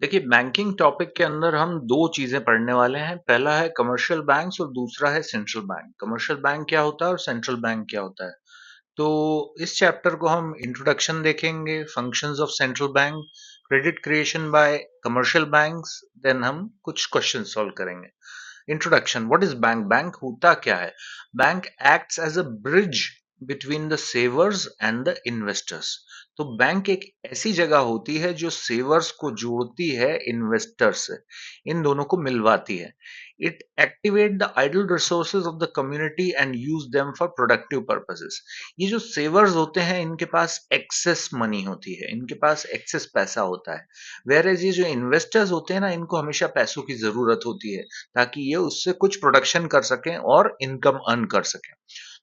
देखिए, banking topic के अंदर हम 2 चीज़ें पढ़ने वाले हैं। पहला है कमर्शियल बैंक्स और दूसरा है सेंट्रल बैंक। कमर्शियल बैंक क्या होता है और सेंट्रल बैंक क्या होता है? तो इस चैप्टर को हम इंट्रोडक्शन देखेंगे, functions of central bank, credit creation by commercial banks, then हम कुछ क्वेश्चन सॉल्व करेंगे। Introduction, what is bank? Bank होता क्या है? Bank acts as a bridge between the savers and the investors. तो बैंक एक ऐसी जगह होती है जो सेवर्स को जोड़ती है इन्वेस्टर से, इन दोनों को मिलवाती है। It activate the idle resources of the community and use them for productive purposes. ये जो सेवर्स होते हैं इनके पास एक्सेस मनी होती है, इनके पास एक्सेस पैसा होता है। वेयर एज ये जो इन्वेस्टर्स होते हैं ना, इनको हमेशा पैसों की जरूरत होती है ताकि ये उससे कुछ प्रोडक्शन कर सकें और इनकम अर्न कर सकें।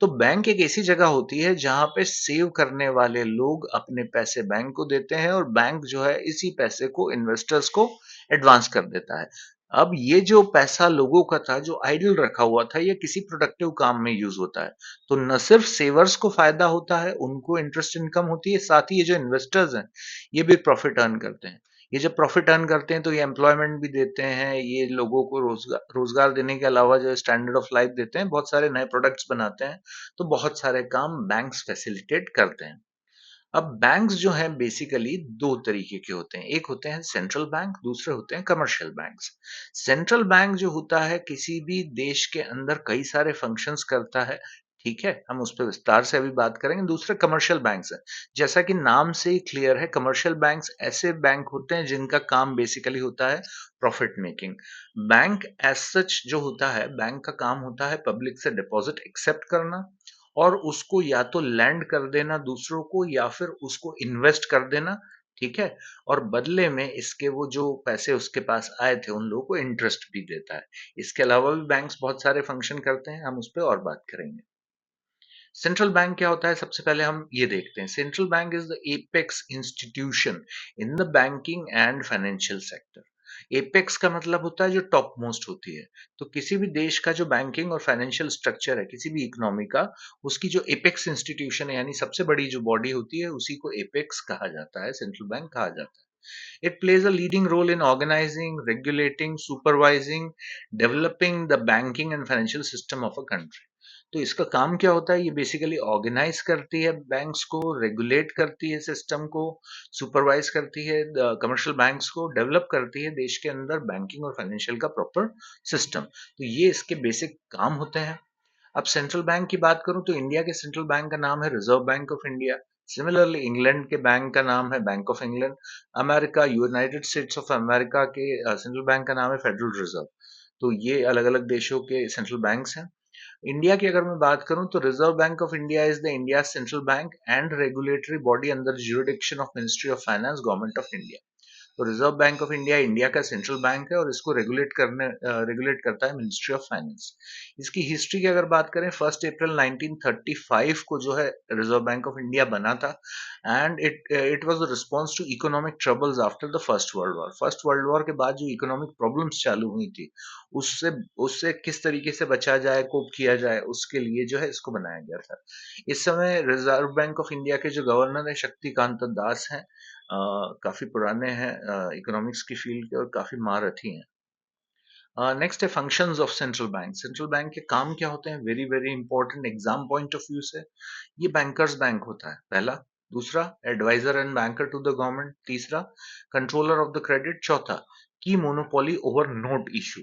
तो बैंक एक ऐसी जगह होती है जहां पे सेव करने वाले लोग अपने पैसे बैंक को देते हैं और बैंक जो है इसी पैसे को इन्वेस्टर्स को एडवांस कर देता है। अब ये जो पैसा लोगों का था जो आइडल रखा हुआ था, ये किसी प्रोडक्टिव काम में यूज होता है। तो न सिर्फ सेवर्स को फायदा होता है, उनको इंटरेस्ट इनकम होती है, साथ ही ये जो इन्वेस्टर्स हैं ये भी प्रॉफिट अर्न करते हैं। ये जब प्रॉफिट अर्न करते हैं तो ये एम्प्लॉयमेंट भी देते हैं, ये लोगों को रोजगार रोजगार देने के अलावा जो स्टैंडर्ड ऑफ लाइफ देते हैं, बहुत सारे नए प्रोडक्ट्स बनाते हैं। तो बहुत सारे काम बैंक्स फैसिलिटेट करते हैं। अब बैंक्स जो हैं बेसिकली दो तरीके के होते हैं, एक होते हैं सेंट्रल बैंक, दूसरे होते हैं कमर्शियल बैंक्स। सेंट्रल बैंक जो होता है किसी भी देश के अंदर कई सारे फंक्शंस करता है, ठीक है, हम उस पर विस्तार से अभी बात करेंगे। दूसरे कमर्शियल बैंक्स है, जैसा कि नाम से ही क्लियर है, कमर्शियल बैंक्स ऐसे बैंक होते हैं जिनका काम बेसिकली होता है profit making. Bank as such जो होता है, बैंक का काम होता है पब्लिक से डिपॉजिट एक्सेप्ट करना और उसको या तो लैंड कर देना दूसरों को या फिर उसको इन्वेस्ट कर देना, ठीक है। और बदले में इसके वो जो पैसे उसके पास आए थे उन लोगों को इंटरेस्ट भी देता है। इसके अलावा भी बैंक्स बहुत सारे फंक्शन करते हैं, हम उस पर और बात करेंगे। सेंट्रल बैंक क्या होता है, सबसे पहले हम ये देखते हैं। Central bank is the apex institution in the banking and financial sector. Apex का मतलब होता है जो टॉप मोस्ट होती है। तो किसी भी देश का जो बैंकिंग और फाइनेंशियल स्ट्रक्चर है, किसी भी इकोनॉमी का, उसकी जो एपेक्स इंस्टीट्यूशन है यानी सबसे बड़ी जो बॉडी होती है, उसी को एपेक्स कहा जाता है, सेंट्रल बैंक कहा जाता है। It plays a leading role in organizing, regulating, supervising, developing the banking and financial system of a country. तो इसका काम क्या होता है, ये बेसिकली ऑर्गेनाइज करती है बैंक्स को, रेगुलेट करती है सिस्टम को, सुपरवाइज करती है कमर्शियल बैंक्स को, डेवलप करती है देश के अंदर बैंकिंग और फाइनेंशियल का प्रॉपर सिस्टम। तो ये इसके बेसिक काम होते हैं। अब सेंट्रल बैंक की बात करूं तो इंडिया के सेंट्रल बैंक का नाम है reserve bank of India. Similarly England के बैंक का नाम है bank of England. America, United states of America के सेंट्रल बैंक का नाम है फेडरल रिजर्व। तो ये अलग अलग देशों के सेंट्रल बैंक्स हैं। इंडिया की अगर मैं बात करूं तो reserve bank of India is the India central bank and regulatory body under jurisdiction of ministry of finance, government of India. तो reserve bank of India India का सेंट्रल बैंक है और इसको रेगुलेट करता है मिनिस्ट्री ऑफ फाइनेंस। इसकी history की अगर बात करें, 1 अप्रैल 1935 को जो है रिजर्व बैंक ऑफ इंडिया बना था and it was the response to economic troubles after the first world war. First world war के बाद जो इकोनॉमिक प्रॉब्लम्स चालू हुई थी, उससे उससे किस तरीके से बचा जाए, कोप किया जाए, उसके लिए जो है इसको बनाया गया था। इस समय रिजर्व बैंक ऑफ इंडिया के जो गवर्नर है शक्तिकांत दास हैं। काफी पुराने हैं इकोनॉमिक्स की फील्ड के और काफी महारथी हैं। नेक्स्ट है functions of central bank. Central bank के काम क्या होते हैं, very very important exam point of view से। ये बैंकर्स बैंक होता है, पहला। दूसरा, advisor and banker to the government. तीसरा, कंट्रोलर ऑफ द क्रेडिट। चौथा, की मोनोपोली ओवर नोट इशू।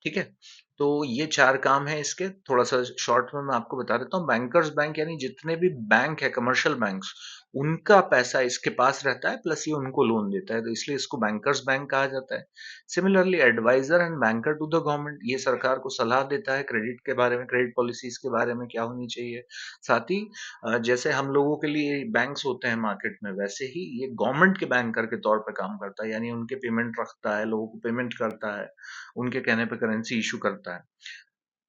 ठीक है। तो ये चार काम है इसके, थोड़ा सा शॉर्ट में मैं आपको बता देता हूँ। बैंकर्स बैंक यानी जितने भी बैंक है कमर्शियल बैंक्स, उनका पैसा इसके पास रहता है, प्लस ये उनको लोन देता है, तो इसलिए इसको बैंकर्स बैंक कहा जाता है। Similarly advisor and banker to the government, ये सरकार को सलाह देता है क्रेडिट के बारे में, क्रेडिट पॉलिसीज के बारे में क्या होनी चाहिए। साथ ही जैसे हम लोगों के लिए बैंक्स होते हैं मार्केट में, वैसे ही ये गवर्नमेंट के बैंकर के तौर पर काम करता है, यानी उनके पेमेंट रखता है, लोगों को पेमेंट करता है, उनके कहने पे करेंसी इशू करता है।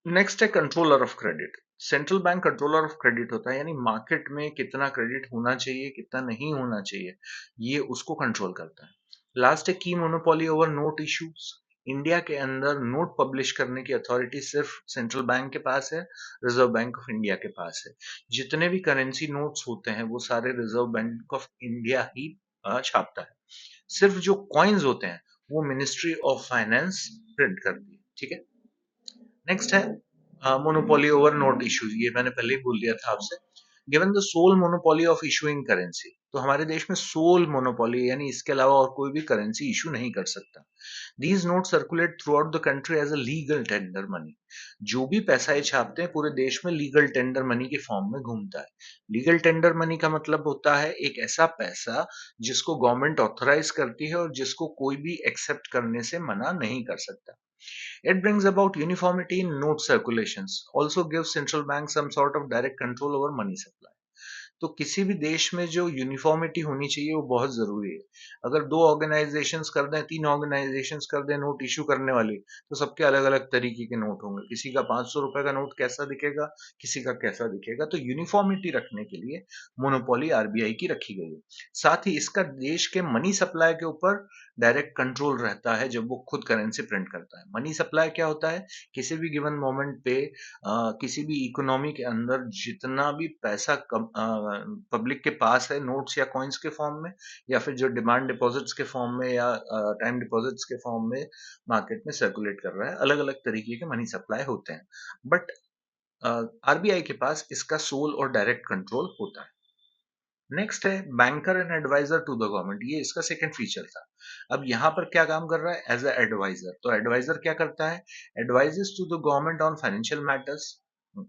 नेक्स्ट है controller of credit. Central bank controller of credit होता है, यानी मार्केट में कितना क्रेडिट होना चाहिए, कितना नहीं होना चाहिए, ये उसको कंट्रोल करता है। लास्ट है की monopoly over note issues. India के अंदर नोट पब्लिश करने की अथॉरिटी सिर्फ सेंट्रल बैंक के पास है, रिजर्व बैंक ऑफ इंडिया के पास है। जितने भी करेंसी नोट्स होते हैं वो सारे रिजर्व बैंक ऑफ इंडिया ही छापता है। सिर्फ जो कॉइन्स होते हैं वो मिनिस्ट्री ऑफ फाइनेंस प्रिंट करती है। ठीक है, नेक्स्ट है मोनोपोली ओवर नोट इश्यूज। ये मैंने पहले ही बोल दिया था आपसे। Given the sole monopoly of issuing currency, तो हमारे देश में सोल मोनोपोली यानी इसके अलावा और कोई भी करेंसी इशू नहीं कर सकता। These note circulate throughout the country as a legal tender money. जो भी पैसा ये छापते हैं पूरे देश में लीगल टेंडर मनी के फॉर्म में घूमता है। लीगल टेंडर मनी का मतलब होता है एक ऐसा पैसा जिसको गवर्नमेंट ऑथराइज करती है और जिसको कोई भी एक्सेप्ट करने से मना नहीं कर सकता। It brings about uniformity in note circulations, also gives central banks some sort of direct control over money supply. तो किसी भी देश में जो यूनिफॉर्मिटी होनी चाहिए वो बहुत जरूरी है। अगर दो ऑर्गेनाइजेशंस कर दें, तीन ऑर्गेनाइजेशंस कर दें नोट इशू करने वाली, तो सबके अलग अलग तरीके के नोट होंगे। किसी का 500 रुपए का नोट कैसा दिखेगा, किसी का कैसा दिखेगा। तो यूनिफॉर्मिटी रखने के लिए मोनोपोली आरबीआई की रखी गई है। साथ ही इसका देश के मनी सप्लाई के ऊपर डायरेक्ट कंट्रोल रहता है जब वो खुद करेंसी प्रिंट करता है। मनी सप्लाई क्या होता है, किसी भी गिवन मोमेंट पे किसी भी इकोनॉमी के अंदर जितना भी पैसा पब्लिक के पास है नोट्स या कॉइन्स के फॉर्म में, या फिर जो डिमांड डिपॉजिट्स के फॉर्म में या टाइम डिपॉजिट्स के फॉर्म में मार्केट में सर्कुलेट कर रहा है, अलग अलग तरीके के मनी सप्लाई होते हैं। बट आरबीआई के पास इसका सोल और डायरेक्ट कंट्रोल होता है। नेक्स्ट है banker and advisor to the government. ये इसका सेकंड फीचर था। अब यहाँ पर क्या काम कर रहा है, एज ए एडवाइजर। तो एडवाइजर क्या करता है, advises to the government on financial matters,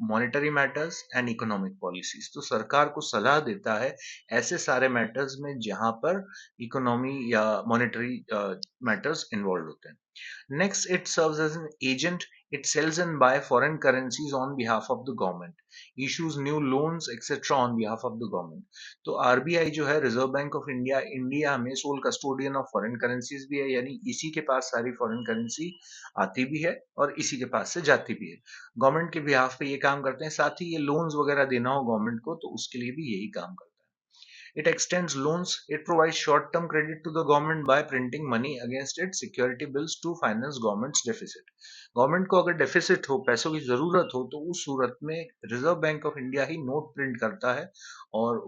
monetary matters and economic policies. तो सरकार को सलाह देता है ऐसे सारे मैटर्स में जहां पर इकोनॉमी या मॉनेटरी मैटर्स इन्वॉल्व होते हैं। Next, it serves as an agent. It sells and buy foreign currencies on behalf of the government, issues new loans, etc. on behalf of the government. तो RBI जो है, reserve bank of India, India में sole custodian of foreign currencies भी है, यानी इसी के पास सारी फॉरेन करेंसी आती भी है और इसी के पास से जाती भी है। गवर्नमेंट के बिहाफ पे ये काम करते हैं। साथ ही ये लोन्स वगैरह देना हो गवर्नमेंट को तो उसके लिए भी यही काम करते हैं। It extends loans. It provides short-term credit to the government by printing money against its security bills to finance government's deficit. Government को अगर डेफिसिट हो, पैसों की जरूरत हो, तो उस सूरत में reserve bank of India he note print करता है और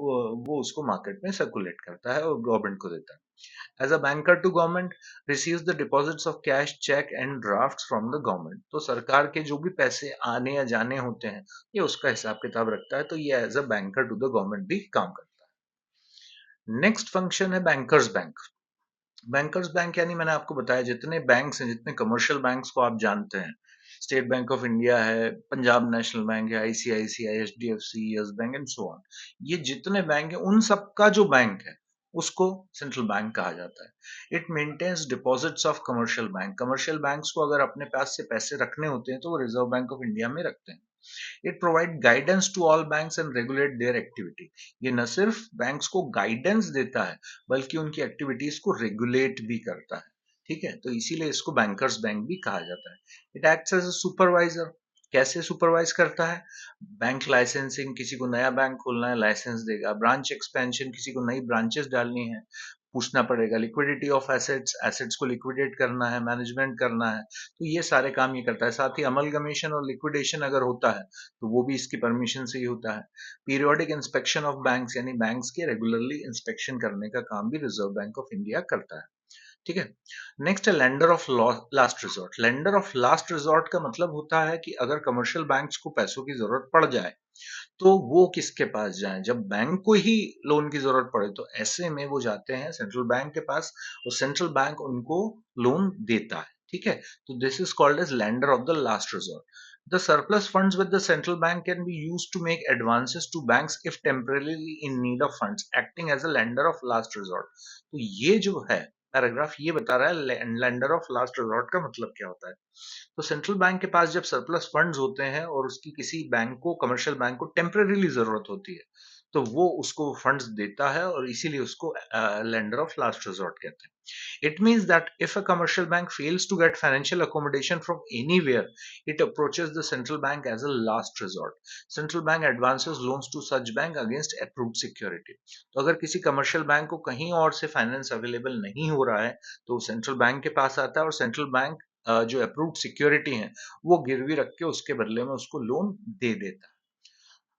वो उसको मार्केट में सर्कुलेट करता है और गवर्नमेंट को देता है। As a banker to government receives the deposits of cash, check and drafts from the government. तो सरकार के जो भी पैसे आने या जाने होते हैं ये उसका हिसाब किताब रखता है। तो ये as a banker to the government भी काम करता है। नेक्स्ट फंक्शन है बैंकर्स बैंक। बैंकर्स बैंक यानी मैंने आपको बताया जितने बैंक्स हैं, जितने कमर्शियल बैंक्स को आप जानते हैं, स्टेट बैंक ऑफ इंडिया है, पंजाब नेशनल बैंक है, ICICI, HDFC, yes bank and so on. ये जितने बैंक हैं उन सबका जो बैंक है उसको सेंट्रल बैंक कहा जाता है। It maintains deposits of commercial bank. Commercial banks को अगर अपने पास से पैसे रखने होते हैं तो वो रिजर्व बैंक ऑफ इंडिया में रखते हैं। It provide guidance to all banks and regulate their activity. ये न सिर्फ बैंक्स को गाइडेंस देता है बल्कि उनकी एक्टिविटीज को रेगुलेट भी करता है। ठीक है, तो इसीलिए इसको बैंकर्स बैंक भी कहा जाता है। It acts as a supervisor. कैसे सुपरवाइज करता है, बैंक लाइसेंसिंग, किसी को नया बैंक खोलना है लाइसेंस देगा, ब्रांच एक्सपेंशन, किसी को नई ब्रांचेस डालनी है पूछना पड़ेगा, लिक्विडिटी ऑफ एसेट्स, एसेट्स को लिक्विडेट करना है, मैनेजमेंट करना है, तो ये सारे काम ये करता है। साथ ही अमलगमेशन और लिक्विडेशन अगर होता है तो वो भी इसकी परमिशन से ही होता है। पीरियोडिक इंस्पेक्शन ऑफ बैंक्स यानी बैंक्स के रेगुलरली इंस्पेक्शन करने का काम भी रिजर्व बैंक ऑफ इंडिया करता है। ठीक है, नेक्स्ट है lender of last resort. Lender of last resort का मतलब होता है कि अगर कमर्शियल बैंक्स को पैसों की जरूरत पड़ जाए तो वो किसके पास जाएं, जब बैंक को ही लोन की जरूरत पड़े तो ऐसे में वो जाते हैं सेंट्रल बैंक के पास और सेंट्रल बैंक उनको लोन देता है। ठीक है, तो this is called as lender of the last resort. The surplus funds with the central bank can be used to make advances to banks if temporarily in need of funds, acting as a lender of last resort. तो ये जो है paragraph ये बता रहा है lender of last resort का मतलब क्या होता है। तो सेंट्रल बैंक के पास जब सरप्लस फंड्स होते हैं और उसकी किसी बैंक को, कमर्शियल बैंक को टेम्परेरीली जरूरत होती है तो वो उसको फंड्स देता है और इसीलिए उसको लेंडर ऑफ लास्ट रिजॉर्ट कहते हैं। It means that if a commercial bank fails to get financial accommodation from anywhere, it approaches the central bank as a last resort. Central bank advances loans to such bank against approved security. तो अगर किसी commercial bank को कहीं और से finance available नहीं हो रहा है तो सेंट्रल बैंक के पास आता है और सेंट्रल बैंक जो अप्रूव्ड सिक्योरिटी है वो गिरवी रख के उसके बदले में उसको लोन दे देता है।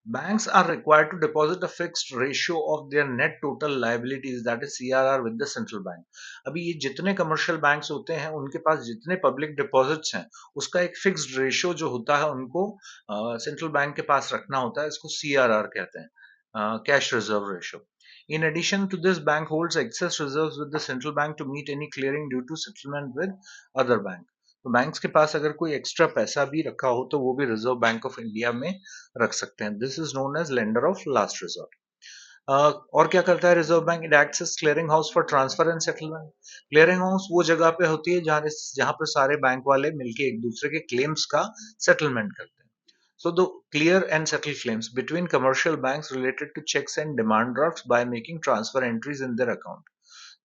Banks are required to deposit a fixed ratio of their net total liabilities, that is CRR, with the central bank. अभी ये जितने कमर्शियल बैंक्स होते हैं उनके पास जितने पब्लिक डिपॉजिट्स हैं उसका एक फिक्स्ड रेशियो जो होता है उनको सेंट्रल बैंक के पास रखना होता है. इसको CRR कहते हैं, cash reserve ratio. In addition to this, bank holds excess reserves with the central bank to meet any clearing due to settlement with other bank. तो बैंक्स के पास अगर कोई एक्स्ट्रा पैसा भी रखा हो तो वो भी रिजर्व बैंक ऑफ इंडिया में रख सकते हैं. This is known as lender of last resort. और क्या करता है reserve bank? It acts as clearing house for transfer and settlement. Clearing house वो जगह पे होती है जहां जहां पर सारे बैंक वाले मिलके एक दूसरे के क्लेम्स का सेटलमेंट करते हैं. So the clear and settle claims between commercial banks related to checks and demand drafts by making transfer entries in their account.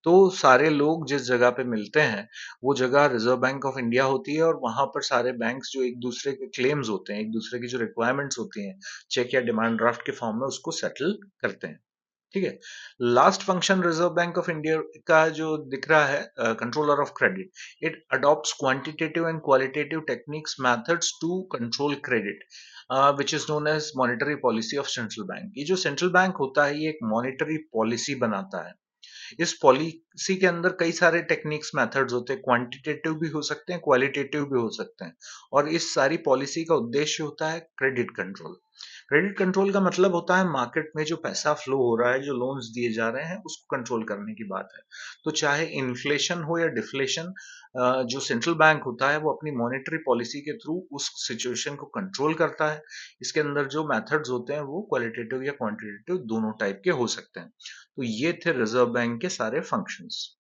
तो सारे लोग जिस जगह पे मिलते हैं वो जगह रिजर्व बैंक ऑफ इंडिया होती है और वहां पर सारे बैंक्स जो एक दूसरे के क्लेम्स होते हैं, एक दूसरे की जो रिक्वायरमेंट्स होती हैं चेक या डिमांड ड्राफ्ट के फॉर्म में, उसको सेटल करते हैं. ठीक है. Last function reserve bank of India का जो दिख रहा है, controller of credit. It adopts quantitative and qualitative techniques methods to control credit, which is known as monetary policy of central bank. ये जो सेंट्रल बैंक होता है ये एक मॉनेटरी पॉलिसी बनाता है. इस पॉलिसी के अंदर कई सारे टेक्निक्स मेथड्स होते हैं, क्वांटिटेटिव भी हो सकते हैं, क्वालिटेटिव भी हो सकते हैं. और इस सारी पॉलिसी का उद्देश्य होता है क्रेडिट कंट्रोल. क्रेडिट कंट्रोल का मतलब होता है मार्केट में जो पैसा फ्लो हो रहा है, जो लोन्स दिए जा रहे हैं, उसको कंट्रोल करने की बात है. तो चाहे इन्फ्लेशन हो या डिफ्लेशन, जो सेंट्रल बैंक होता है वो अपनी मॉनेटरी पॉलिसी के थ्रू उस सिचुएशन को कंट्रोल करता है. इसके अंदर जो मेथड्स होते हैं वो क्वालिटेटिव या क्वांटिटेटिव दोनों टाइप के हो सकते हैं. तो ये थे रिजर्व बैंक के सारे फंक्शंस.